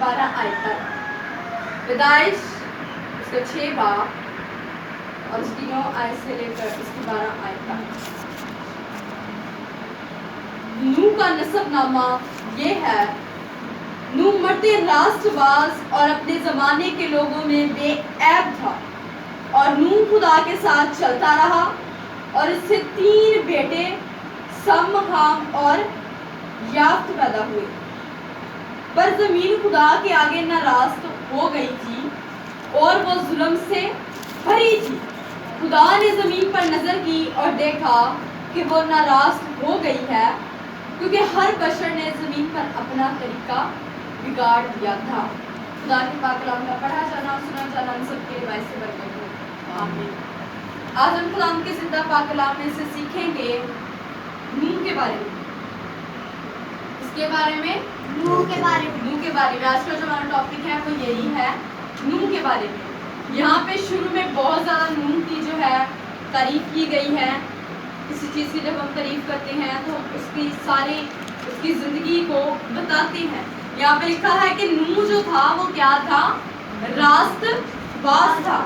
12 آیت تک، پیدائش اس کے 6 باب اور اس کی 9 آیت سے لے کر اس کی 12 آیت تک۔ نوح کا نسب نامہ یہ ہے: نوح مرد راست باز اور اپنے زمانے کے لوگوں میں بے عیب تھا، اور نوح خدا کے ساتھ چلتا رہا، اور اس سے 3 بیٹے سم، حام اور یافت پیدا ہوئے۔ پر زمین خدا کے آگے ناراض ہو گئی تھی اور وہ ظلم سے بھری تھی۔ خدا نے زمین پر نظر کی اور دیکھا کہ وہ ناراض ہو گئی ہے، کیونکہ ہر بشر نے زمین پر اپنا طریقہ بگاڑ دیا تھا۔ خدا کے پاک کلام کا پڑھا جانا اور سنا جانا ہم سب کے باعث برکت ہو، آمین۔ آج ہم کلام کے زندہ پاک کلام میں سے سیکھیں گے نوح کے بارے میں، اس کے بارے میں، نوح کے بارے میں۔ آج کا جو ہمارا ٹاپک ہے وہ یہی ہے، نوح کے بارے میں۔ یہاں پہ شروع میں بہت زیادہ نوح کی جو ہے تعریف کی گئی ہے۔ کسی چیز کی جب ہم تعریف کرتے ہیں تو اس کی زندگی کو بتاتے ہیں۔ یہاں پہ لکھا ہے کہ نوح جو تھا وہ کیا تھا؟ راست باز تھا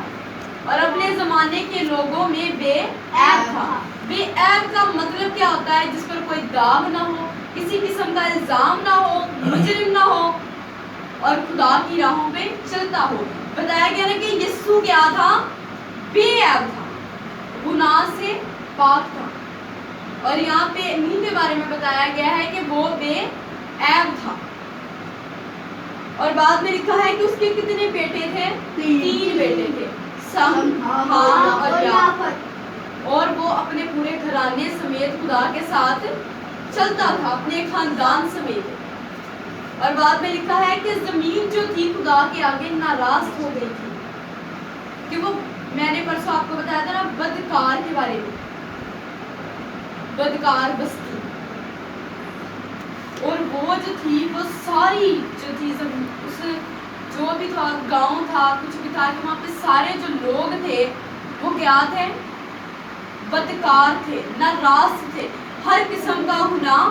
اور اپنے زمانے کے لوگوں میں بے عیب تھا۔ بے عیب کا مطلب کیا ہوتا ہے؟ جس پر کوئی داغ نہ ہو، کسی قسم کا الزام نہ ہو، مجرم نہ ہو اور خدا کی راہوں پہ چلتا ہو۔ بتایا گیا نا کہ یسوع کیا تھا؟ بے عیب تھا، گناہ سے پاک تھا۔ اور یہاں پہ نوح کے بارے میں بتایا گیا ہے کہ وہ بے عیب تھا۔ اور بعد میں لکھا ہے کہ اس کے کتنے بیٹے تھے؟ 3 بیٹے تھے، سم، حام اور یافت۔ اور وہ اپنے پورے گھرانے سمیت خدا کے ساتھ چلتا تھا، اپنے خاندان سمیت۔ اور بعد میں لکھا ہے کہ زمین جو تھی خدا کے آگے ناراض ہو گئی تھی، کہ وہ، میں نے پرسوں آپ کو بتایا تھا نا بدکار کے بارے میں، بدکار بستی۔ اور وہ جو تھی وہ ساری جو تھی اس جو بھی تھا، گاؤں تھا، کچھ بھی تھا، کہ وہاں پہ سارے جو لوگ تھے وہ کیا تھے؟ بدکار تھے، ناراض تھے، ہر قسم کا گناہ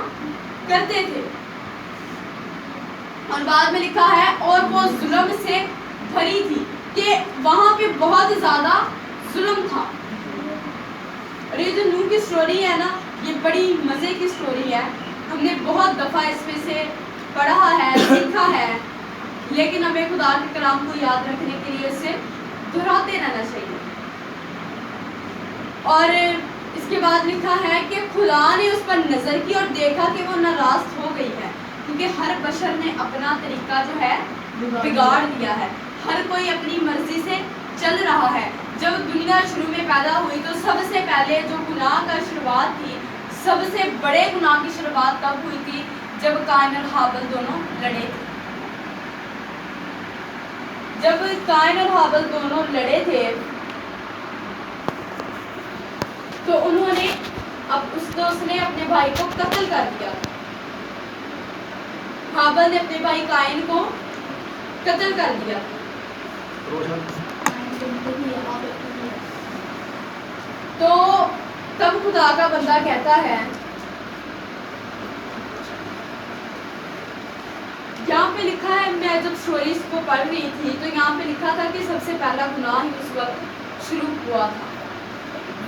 کرتے تھے۔ اور بعد میں لکھا ہے اور وہ ظلم سے بھری تھی، کہ وہاں پہ بہت زیادہ ظلم تھا۔ اور یہ جو نوح کی سٹوری ہے نا، یہ بڑی مزے کی سٹوری ہے۔ ہم نے بہت دفعہ اس میں سے پڑھا ہے، سیکھا ہے، لیکن ہمیں خدا کے کلام کو یاد رکھنے کے لیے اسے دہراتے رہنا چاہیے۔ اور اس کے بعد لکھا ہے کہ خدا نے اس پر نظر کی اور دیکھا کہ وہ ناراض ہو گئی ہے، کیونکہ ہر بشر نے اپنا طریقہ جو ہے بگاڑ دیا ہے، ہر کوئی اپنی مرضی سے چل رہا ہے۔ جب دنیا شروع میں پیدا ہوئی تو سب سے پہلے جو گناہ کا شروعات تھی، سب سے بڑے گناہ کی شروعات کب ہوئی تھی؟ جب قائن اور ہابل دونوں لڑے تھے۔ جب قائن اور ہابل دونوں لڑے تھے تو انہوں نے اس نے اپنے بھائی کو قتل کر دیا۔ ہابل نے اپنے بھائی قائن کو قتل کر دیا۔ تو تب خدا کا بندہ کہتا ہے، یہاں پہ لکھا ہے، میں جب سٹوریز کو پڑھ رہی تھی تو یہاں پہ لکھا تھا کہ سب سے پہلا گناہ ہی اس وقت شروع ہوا تھا،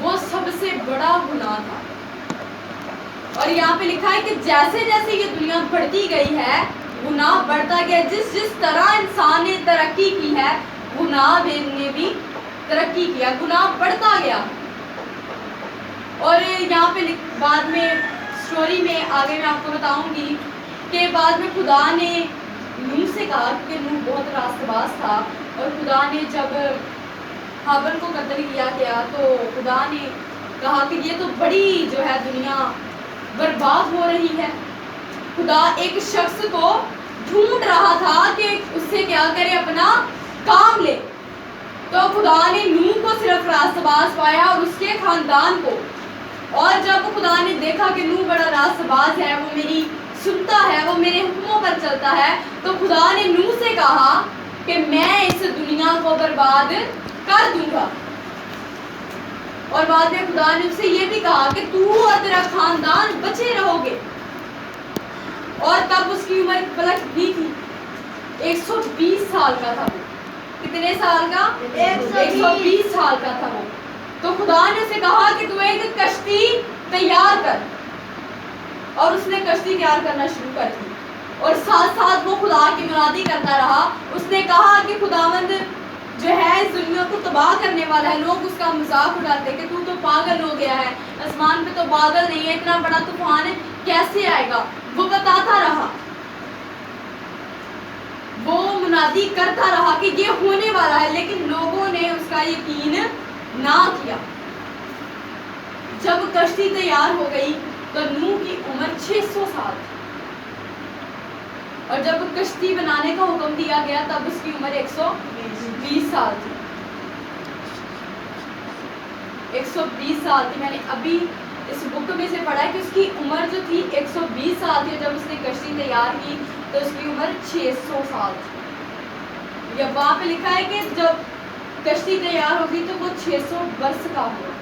وہ سب سے بڑا گناہ تھا۔ اور یہاں پہ لکھا ہے کہ جیسے جیسے یہ دنیا بڑھتی گئی ہے، گناہ بڑھتا گیا۔ جس طرح انسان نے ترقی کی ہے، گناہ نے بھی ترقی کیا، گناہ بڑھتا گیا۔ اور یہاں پہ بعد میں سٹوری میں آگے میں آپ کو بتاؤں گی کہ بعد میں خدا نے نوح سے کہا، کہ نوح بہت راست باز تھا، اور خدا نے جب ہابل کو قتل کیا گیا تو خدا نے کہا کہ یہ تو بڑی جو ہے دنیا برباد ہو رہی ہے۔ خدا ایک شخص کو ڈھونڈ رہا تھا کہ اس سے کیا کرے، اپنا کام لے۔ تو خدا نے نوح کو صرف راست باز پایا اور اس کے خاندان کو۔ اور جب خدا نے دیکھا کہ نوح بڑا راست باز ہے، وہ میری سنتا ہے، وہ میرے حکموں پر چلتا ہے، تو خدا نے نوح سے کہا کہ میں اس دنیا کو برباد کر دوں گا۔ اور بعد میں خدا نے اس سے یہ بھی کہا کہ تو اور تیرا خاندان بچے رہو گے۔ اور تب اس کی عمر پلک بھی تھی، 120 سال کا تھا وہ. کتنے سال کا؟ 120 سال کا تھا وہ. تو خدا نے اسے کہا کہ تو ایک کشتی تیار کر, اور اس نے کشتی تیار کرنا شروع کر دی, اور ساتھ ساتھ وہ خدا کی منادی کرتا رہا. اس نے کہا کہ خداوند جو ہے اس دنیا کو تباہ کرنے والا ہے. لوگ اس کا مذاق اڑاتے کہ تو پاگل ہو گیا ہے, آسمان پہ تو بادل نہیں ہے, اتنا بڑا طوفان کیسے آئے گا. وہ بتاتا رہا, وہ منادی کرتا رہا کہ یہ ہونے والا ہے, لیکن لوگوں نے اس کا یقین نہ کیا. جب کشتی تیار ہو گئی تو نوح کی عمر 600 سال تھی, اور جب کشتی بنانے کا حکم دیا گیا تب اس کی عمر 120 سال تھی. 120 سال تھی. میں نے ابھی اس بک میں سے پڑھا کہ اس کی عمر جو تھی 120 سال تھی. جب اس نے کشتی تیار کی تو اس کی عمر 600 سال تھی. یا وہاں پہ لکھا ہے کہ جب کشتی تیار ہوگی تو وہ 600 برس کا ہوا,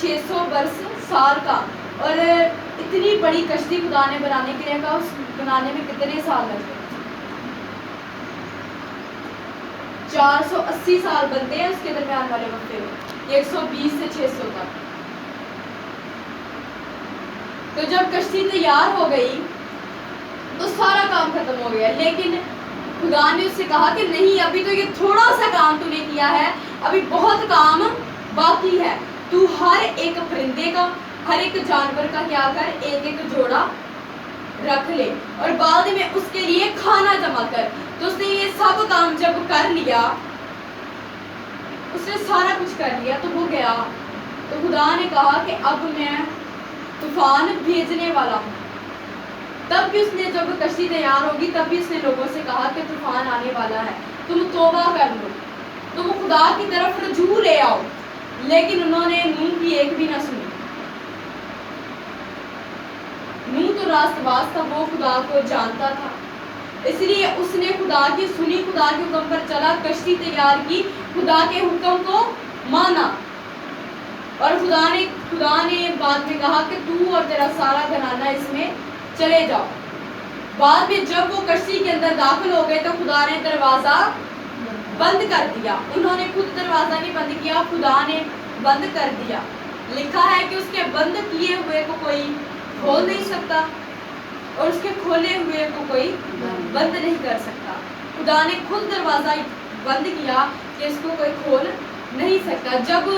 600 برس سال کا. اور اتنی بڑی کشتی خدا نے بنانے کے لیے کہا, اس بنانے میں کتنے سال لگے؟ 480 سال بنتے ہیں اس کے درمیان والے وقفے میں, 120 سے 600 تک. تو جب کشتی تیار ہو گئی تو سارا کام ختم ہو گیا, لیکن خدا نے اس سے کہا کہ نہیں, ابھی تو یہ تھوڑا سا کام تو نے کیا ہے, ابھی بہت کام باقی ہے. تو ہر ایک پرندے کا, ہر ایک جانور کا کیا کر, ایک ایک جوڑا رکھ لے, اور بعد میں اس کے لیے کھانا جمع کر. تو اس نے یہ سب کام جب کر لیا, اس نے سارا کچھ کر لیا, تو وہ گیا. تو خدا نے کہا کہ اب میں طوفان بھیجنے والا ہوں. تب بھی اس نے جب کشتی تیار ہوگی تب بھی اس نے لوگوں سے کہا کہ طوفان آنے والا ہے, تم توبہ کر لو, تم خدا کی طرف رجوع لے آؤ. لیکن انہوں نے نوح کی ایک بھی نہ سنی. نوح تو راست باز تھا, وہ خدا کو جانتا تھا, اس لیے اس نے خدا کی سنی, خدا کے حکم پر چلا, کشتی تیار کی, خدا کے حکم کو مانا. اور خدا نے بعد میں کہا کہ تو اور تیرا سارا گھرانہ اس میں چلے جاؤ. بعد میں جب وہ کشتی کے اندر داخل ہو گئے تو خدا نے دروازہ بند کر دیا. انہوں نے خود دروازہ نہیں بند کیا, خدا نے بند کر دیا. لکھا ہے کہ اس کے بند کیے ہوئے کو کوئی کھول نہیں سکتا, اور اس کے کھولے ہوئے کو کوئی بند نہیں کر سکتا. خدا نے خود دروازہ بند کیا کہ اس کو کوئی کھول نہیں سکتا. جب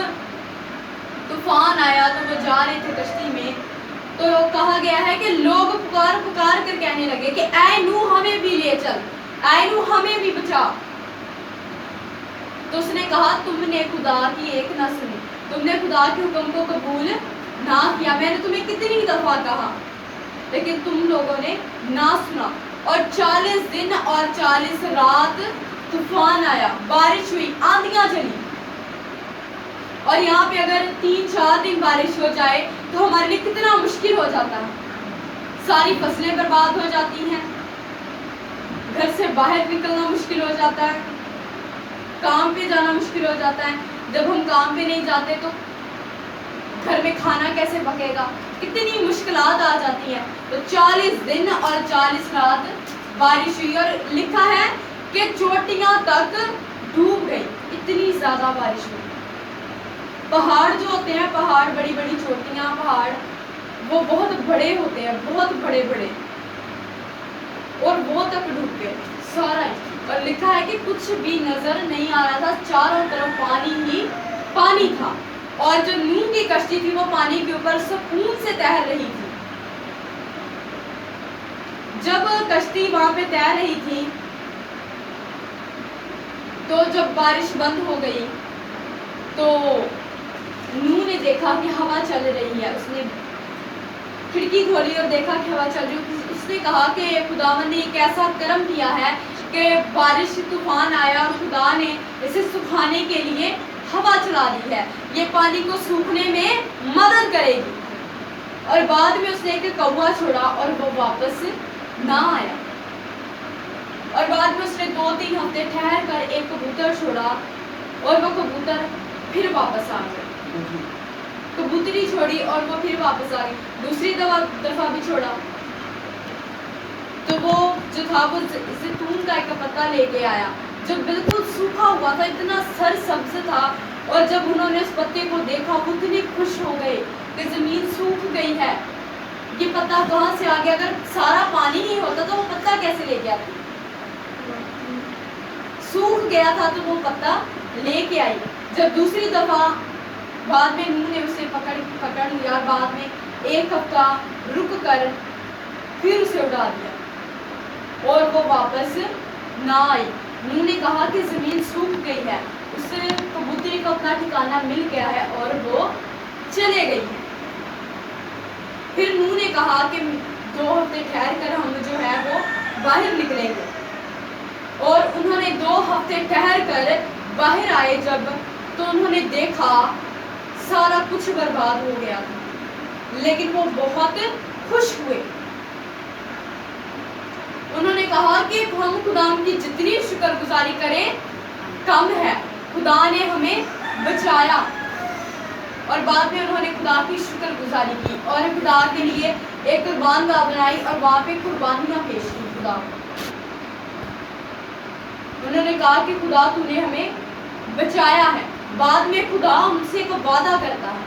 طوفان آیا تو وہ جا رہے تھے کشتی میں, تو کہا گیا ہے کہ لوگ پکار پکار کر کہنے لگے کہ اے نوح ہمیں بھی لے چل, اے نوح ہمیں بھی بچا. تو اس نے کہا تم نے خدا کی ایک نہ سنی, تم نے خدا کے حکم کو قبول نہ کیا. میں نے تمہیں کتنی دفعہ کہا, لیکن تم لوگوں نے نہ سنا. اور 40 دن اور 40 رات طوفان آیا, بارش ہوئی, آندھیاں چلی. اور یہاں پہ اگر 3-4 دن بارش ہو جائے تو ہمارے لیے کتنا مشکل ہو جاتا ہے. ساری فصلیں برباد ہو جاتی ہیں, گھر سے باہر نکلنا مشکل ہو جاتا ہے, کام پہ جانا مشکل ہو جاتا ہے. جب ہم کام پہ نہیں جاتے تو گھر میں کھانا کیسے پکے گا, کتنی مشکلات آ جاتی ہیں. تو 40 دن اور 40 رات بارش ہوئی, اور لکھا ہے کہ چوٹیاں تک ڈوب گئی, اتنی زیادہ بارش ہوئی. پہاڑ جو ہوتے ہیں, پہاڑ, بڑی بڑی چوٹیاں, پہاڑ وہ بہت بڑے ہوتے ہیں, بہت بڑے بڑے, اور وہ تک ڈوب گئے سارا. اور لکھا ہے کہ کچھ بھی نظر نہیں آ رہا تھا, چاروں طرف پانی ہی پانی تھا. اور جو نوح کی کشتی تھی وہ پانی کے اوپر سکون سے تیر رہی تھی. جب کشتی وہاں پہ تیر رہی تھی تو جب بارش بند ہو گئی تو نوح نے دیکھا کہ ہوا چل رہی ہے. اس نے کھڑکی کھولی اور دیکھا کہ ہوا چل رہی ہے. اس نے کہا کہ خداوند نے ایک ایسا کرم کیا ہے کہ بارش طوفان آیا اور خدا نے اسے سکھانے کے لیے ہوا چلا دی ہے, یہ پانی کو سوکھنے میں مدد کرے گی. اور بعد میں اس نے ایک کوا چھوڑا اور وہ واپس نہ آیا. اور بعد میں اس نے 2-3 ہفتے ٹھہر کر ایک کبوتر چھوڑا, اور وہ کبوتر پھر واپس آ گئے. کبوتری چھوڑی اور وہ پھر واپس آ گئی. دوسری دفعہ بھی چھوڑا تو وہ جو تھا وہ زیتون کا ایک پتا لے کے آیا جو بالکل سوکھا ہوا تھا, اتنا سر سبز تھا, اور جب انہوں نے اس پتے کو دیکھا وہ اتنے خوش ہو گئے کہ زمین سوکھ گئی ہے, یہ پتا کہاں سے آ گیا, اگر سارا پانی ہی ہوتا تو وہ پتا کیسے لے کے آتی, سوکھ گیا تھا تو وہ پتا لے کے آئی. جب دوسری دفعہ بعد میں نوح نے اسے پکڑ لیا, بعد میں ایک ہفتہ رک کر پھر اسے اڑا دیا اور وہ واپس نہ آئی. نوح نے کہا کہ زمین سوکھ گئی ہے, اس کبوتری کو اپنا ٹھکانہ مل گیا ہے اور وہ چلے گئی ہے. پھر نوح نے کہا کہ 2 ہفتے ٹھہر کر ہم جو ہے وہ باہر نکلیں گے, اور انہوں نے 2 ہفتے ٹھہر کر باہر آئے جب, تو انہوں نے دیکھا سارا کچھ برباد ہو گیا تھا, لیکن وہ بہت خوش ہوئے. انہوں نے کہا کہ ہم خدا کی جتنی شکر گزاری کریں کم ہے, خدا نے ہمیں بچایا. اور بعد میں انہوں نے خدا کی شکر گزاری کی اور خدا کے لیے ایک قربان گاہ بنائی اور وہاں پہ قربانیاں پیش کی خدا. انہوں نے کہا کہ خدا تو نے ہمیں بچایا ہے. بعد میں خدا ہم سے کو وعدہ کرتا ہے,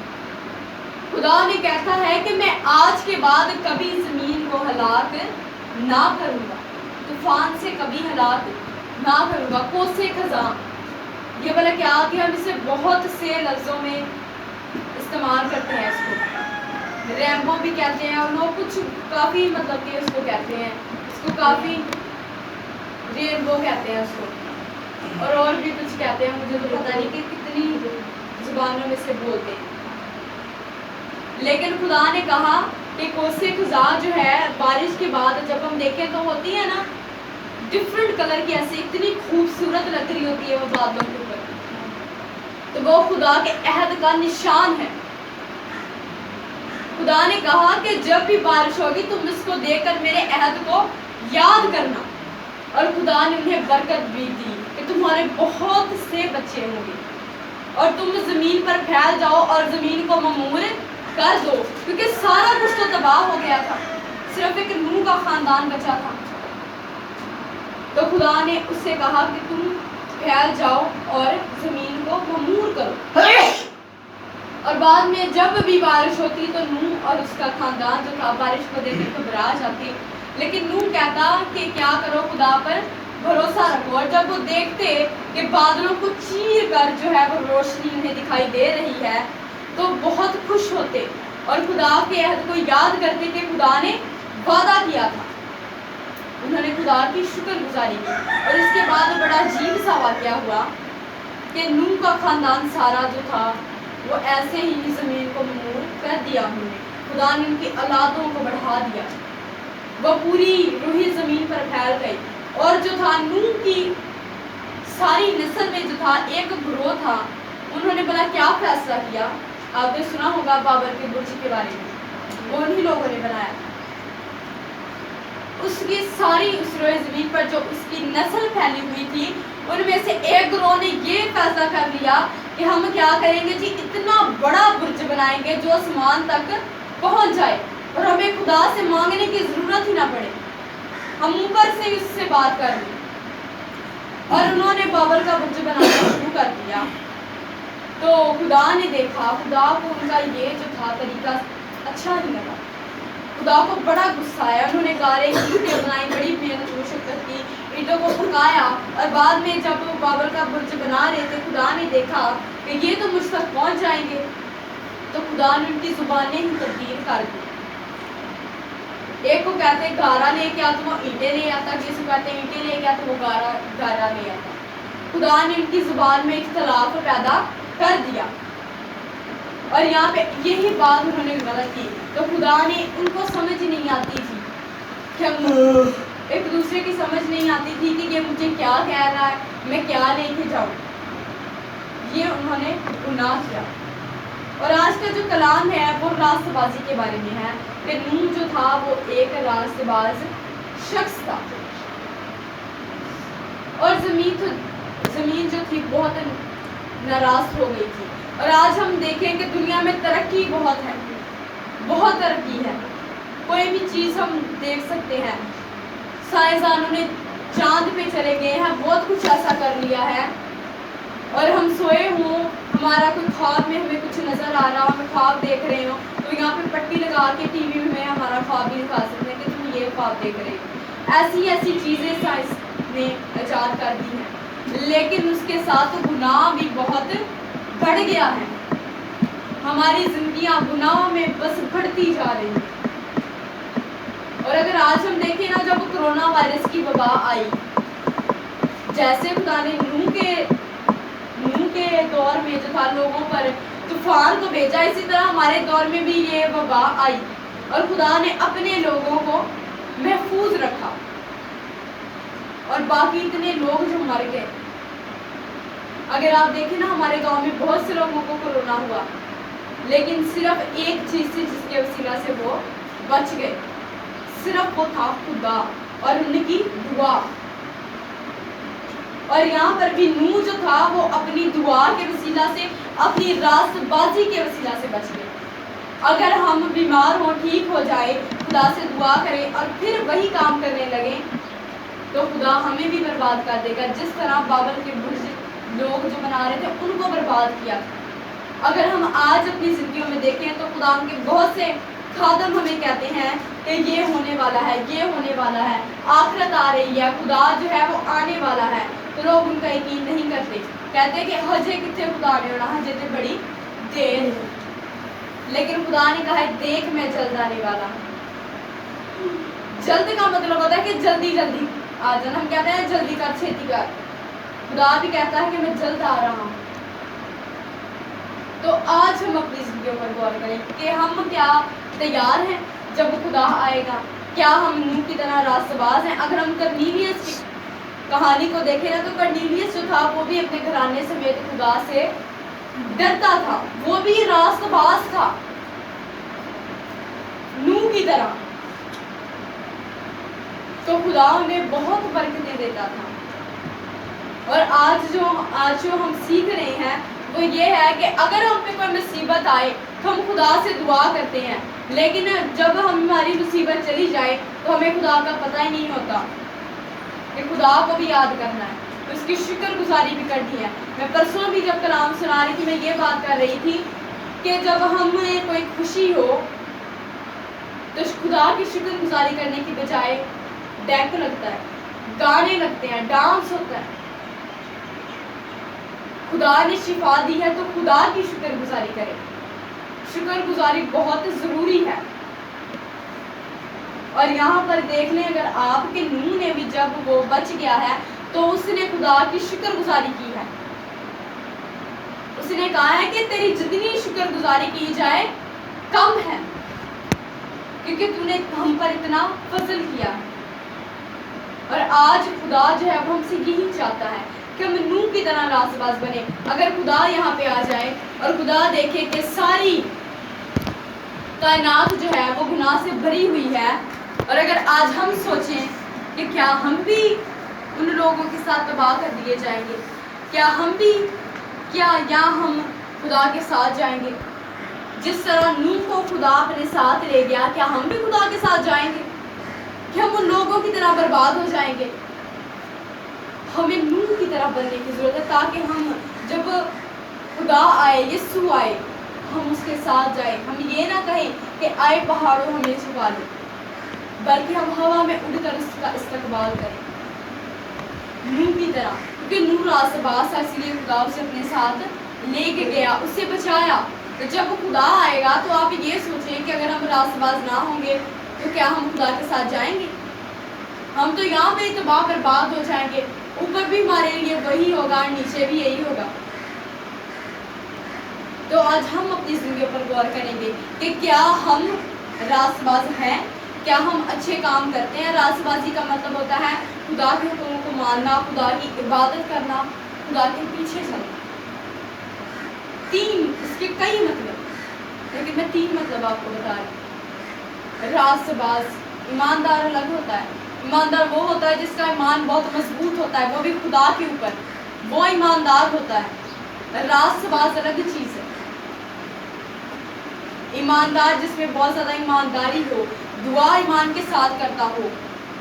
خدا نے کہتا ہے کہ میں آج کے بعد کبھی زمین کو ہلاک نہ کروں گا, طوفان سے کبھی ہلاک نہ کروں گا. کوسے خزاں, یہ بلا کیا کہ ہم اسے بہت سے لفظوں میں استعمال کرتے ہیں, اس کو ریمبو بھی کہتے ہیں, اور لوگ کچھ کافی مطلب کہ اس کو کہتے ہیں, اس کو کافی رینبو کہتے ہیں اس کو, اور بھی کچھ کہتے ہیں, مجھے تو پتہ نہیں کہ کتنی زبانوں میں سے بولتے ہیں. لیکن خدا نے کہا کہ کوسے خزاں جو ہے بارش کے بعد جب ہم دیکھیں تو ہوتی ہے نا ڈفرنٹ کلر کی, ایسے اتنی خوبصورت لگ رہی ہوتی ہے وہ بادلوں کے اوپر, تو وہ خدا کے عہد کا نشان ہے. خدا نے کہا کہ جب بھی بارش ہوگی تم اس کو دیکھ کر میرے عہد کو یاد کرنا, اور خدا نے انہیں برکت بھی دی کہ تمہارے بہت سے بچے ہوں گے, اور تم زمین پر پھیل جاؤ اور زمین کو ممور کر دو, کیونکہ سارا کچھ تو تباہ ہو گیا تھا, صرف ایک نوح کا خاندان بچا تھا. تو خدا نے اس سے کہا کہ تم پھیل جاؤ اور زمین کو ممور کرو. اور بعد میں جب بھی بارش ہوتی تو نوح اور اس کا خاندان جو تھا بارش کو دیکھ کر گھبرا جاتے, لیکن نوح کہتا کہ کیا کرو خدا پر بھروسہ رکھو. اور جب وہ دیکھتے کہ بادلوں کو چیر کر جو ہے وہ روشنی انہیں دکھائی دے رہی ہے تو بہت خوش ہوتے اور خدا کے عہد کو یاد کرتے کہ خدا نے وعدہ کیا تھا. انہوں نے خدا کی شکر گزاری کی. اور اس کے بعد بڑا عجیب سا واقعہ ہوا کہ نوح کا خاندان سارا جو تھا وہ ایسے ہی زمین کو ممور کر دیا. انہوں نے خدا نے ان کی اولادوں کو بڑھا دیا, وہ پوری روحی زمین پر پھیل گئی. اور جو تھا نوح کی ساری نسل میں جو تھا ایک گروہ تھا, انہوں نے بلا کیا فیصلہ کیا, آپ نے سنا ہوگا بابر کے برج کے بارے میں, وہ انہی لوگوں نے بنایا. اس کی ساری اس روئے زمین پر جو اس کی نسل پھیلی ہوئی تھی ان میں سے ایک گروہ نے یہ فیصلہ کر لیا کہ ہم کیا کریں گے جی, اتنا بڑا برج بنائیں گے جو آسمان تک پہنچ جائے اور ہمیں خدا سے مانگنے کی ضرورت ہی نہ پڑے, ہم اوپر سے اس سے بات کر لیں. اور انہوں نے بابل کا برج بنانا شروع کر دیا. تو خدا نے دیکھا, خدا کو ان کا یہ جو تھا طریقہ اچھا نہیں لگا, خدا کو بڑا غصہ آیا. انہوں نے گارے اینٹیں بنائی, بڑی محنت و مشقت کی, اینٹوں کو پکایا, اور بعد میں جب وہ بابل کا برج بنا رہے تھے خدا نے دیکھا کہ یہ تو مجھ تک پہنچ جائیں گے, تو خدا نے ان کی زبانیں ہی تبدیل کر دی. ایک کو کہتے ہیں گارا لے کے آ تو وہ اینٹیں لے آتا, جس کو کہتے ہیں اینٹیں لے کے آ تو وہ گارا لے آتا. خدا نے ان کی زبان میں اختلاف پیدا کر دیا. اور یہاں پہ یہی بات انہوں نے غلط کی, تو خدا نے ان کو سمجھ نہیں آتی تھی کہ ہم ایک دوسرے کی سمجھ نہیں آتی تھی کہ یہ مجھے کیا کہہ رہا ہے, میں کیا لے کے جاؤں. یہ انہوں نے گناہ کیا. اور آج کا جو کلام ہے وہ راست بازی کے بارے میں ہے کہ نوح جو تھا وہ ایک راست باز شخص تھا, اور زمین جو تھی بہت ناراض ہو گئی تھی. اور آج ہم دیکھیں کہ دنیا میں ترقی بہت ہے, بہت ترقی ہے, کوئی بھی چیز ہم دیکھ سکتے ہیں, سائنسدانوں نے چاند پہ چلے گئے ہیں, بہت کچھ ایسا کر لیا ہے, اور ہم سوئے ہوں, ہمارا کوئی خواب میں ہمیں کچھ نظر آ رہا ہو, ہمیں خواب دیکھ رہے ہوں, تو یہاں پہ پٹی لگا کے ٹی وی میں ہمارا خواب بھی دکھا سکتے ہیں کہ تم یہ خواب دیکھ رہے ہو. ایسی ایسی چیزیں سائنس نے ایجاد کر دی ہیں, لیکن اس کے ساتھ گناہ بھی بہت بڑھ گیا ہے. ہماری زندگیاں گناہوں میں بس بڑھتی جا رہی ہیں. اور اگر آج ہم دیکھیں نا, جب کرونا وائرس کی وبا آئی, جیسے خدا نے نوح کے دور میں جو تھا لوگوں پر طوفان کو بھیجا, اسی طرح ہمارے دور میں بھی یہ وبا آئی, اور خدا نے اپنے لوگوں کو محفوظ رکھا, اور باقی اتنے لوگ جو مر گئے. اگر آپ دیکھیں نا, ہمارے گاؤں میں بہت سے لوگوں کو کورونا ہوا, لیکن صرف ایک چیز تھی جس کے وسیلہ سے وہ بچ گئے, صرف وہ تھا خدا اور ان کی دعا. اور یہاں پر بھی نوح جو تھا وہ اپنی دعا کے وسیلہ سے, اپنی راست بازی کے وسیلہ سے بچ گئے. اگر ہم بیمار ہوں, ٹھیک ہو جائے, خدا سے دعا کریں اور پھر وہی کام کرنے لگیں, تو خدا ہمیں بھی برباد کر دے گا, جس طرح بابل کے برج لوگ جو بنا رہے تھے ان کو برباد کیا. اگر ہم آج اپنی زندگیوں میں دیکھیں تو خدا کے بہت سے خادم ہمیں کہتے ہیں کہ یہ ہونے والا ہے, یہ ہونے والا ہے, آخرت آ رہی ہے, خدا جو ہے وہ آنے والا ہے, تو لوگ ان کا یقین نہیں کرتے, کہتے کہ ہجے کتنے خدا نے ہونا, ہجے تو بڑی دیر ہے. لیکن خدا نے کہا ہے دیکھ میں جلد آنے والا. جلد کا مطلب ہوتا ہے کہ جلدی جلدی آ جانا. ہم کہتے ہیں جلدی کر, چھیتی کر, خدا بھی کہتا ہے کہ میں جلد آ رہا ہوں. تو آج ہم اپنی زندگیوں پر غور کریں کہ ہم کیا تیار ہیں جب خدا آئے گا. کیا ہم نوح کی طرح راست باز ہیں؟ اگر ہم کرنیلیس کی کہانی کو دیکھیں نا, تو کرنیلیس جو تھا وہ بھی اپنے گھرانے سمیت خدا سے ڈرتا تھا, وہ بھی راست باز تھا نوح کی طرح. تو خدا انہیں بہت برکتیں دیتا تھا. اور آج جو ہم سیکھ رہے ہیں وہ یہ ہے کہ اگر ہم پہ کوئی مصیبت آئے تو ہم خدا سے دعا کرتے ہیں, لیکن جب ہماری مصیبت چلی جائے تو ہمیں خدا کا پتہ ہی نہیں ہوتا کہ خدا کو بھی یاد کرنا ہے, اس کی شکر گزاری بھی کرنی ہے. میں پرسوں بھی جب کلام سنا رہی تھی, میں یہ بات کر رہی تھی کہ جب ہمیں کوئی خوشی ہو تو خدا کی شکر گزاری کرنے کی بجائے ڈیک لگتا ہے, گانے لگتے ہیں, ڈانس ہوتا ہے. خدا نے شفا دی ہے تو خدا کی شکر گزاری کرے. شکر گزاری بہت ضروری ہے. اور یہاں پر دیکھ لیں, اگر آپ کے نوح نے بھی جب وہ بچ گیا ہے تو اس نے خدا کی شکر گزاری کی ہے. اس نے کہا ہے کہ تیری جتنی شکر گزاری کی جائے کم ہے, کیونکہ تو نے ہم پر اتنا فضل کیا ہے. اور آج خدا جو ہے وہ ہم سے یہی چاہتا ہے کہ ہم نوح کی طرح راست باز بنے. اگر خدا یہاں پہ آ جائے اور خدا دیکھے کہ ساری کائنات جو ہے وہ گناہ سے بھری ہوئی ہے, اور اگر آج ہم سوچیں کہ کیا ہم بھی ان لوگوں کے ساتھ تباہ کر دیے جائیں گے, کیا ہم بھی, کیا یا ہم خدا کے ساتھ جائیں گے. جس طرح نوح کو خدا اپنے ساتھ لے گیا, کیا ہم بھی خدا کے ساتھ جائیں گے کہ ہم ان لوگوں کی طرح برباد ہو جائیں گے؟ ہمیں نوح کی طرح بننے کی ضرورت ہے, تاکہ ہم جب خدا آئے, یسوع آئے, ہم اس کے ساتھ جائیں. ہم یہ نہ کہیں کہ آئے پہاڑوں ہمیں چھپا لے, بلکہ ہم ہوا میں اڑ کر اس کا استقبال کریں نوح کی طرح. کیونکہ نوح راست باز تھا, اس لیے خدا اسے اپنے ساتھ لے کے گیا, اسے بچایا. تو جب خدا آئے گا تو آپ یہ سوچیں کہ اگر ہم راست باز نہ ہوں گے تو کیا ہم خدا کے ساتھ جائیں گے؟ ہم تو یہاں پہ تباہ برباد ہو جائیں گے. اوپر بھی ہمارے لیے وہی ہوگا, نیچے بھی یہی ہوگا. تو آج ہم اپنی زندگیوں پر غور کریں گے کہ کیا ہم راست باز ہیں, کیا ہم اچھے کام کرتے ہیں. راست بازی کا مطلب ہوتا ہے خدا کے حکموں کو ماننا, خدا کی عبادت کرنا, خدا کے پیچھے چلنا. اس کے کئی مطلب, لیکن میں 3 مطلب آپ کو بتا رہی ہوں. راست باز, ایماندار الگ ہوتا ہے. ایماندار وہ ہوتا ہے جس کا ایمان بہت مضبوط ہوتا ہے, وہ بھی خدا کے اوپر, وہ ایماندار ہوتا ہے. راست باز الگ چیز ہے. ایماندار جس میں بہت زیادہ ایمانداری ہو, دعا ایمان کے ساتھ کرتا ہو,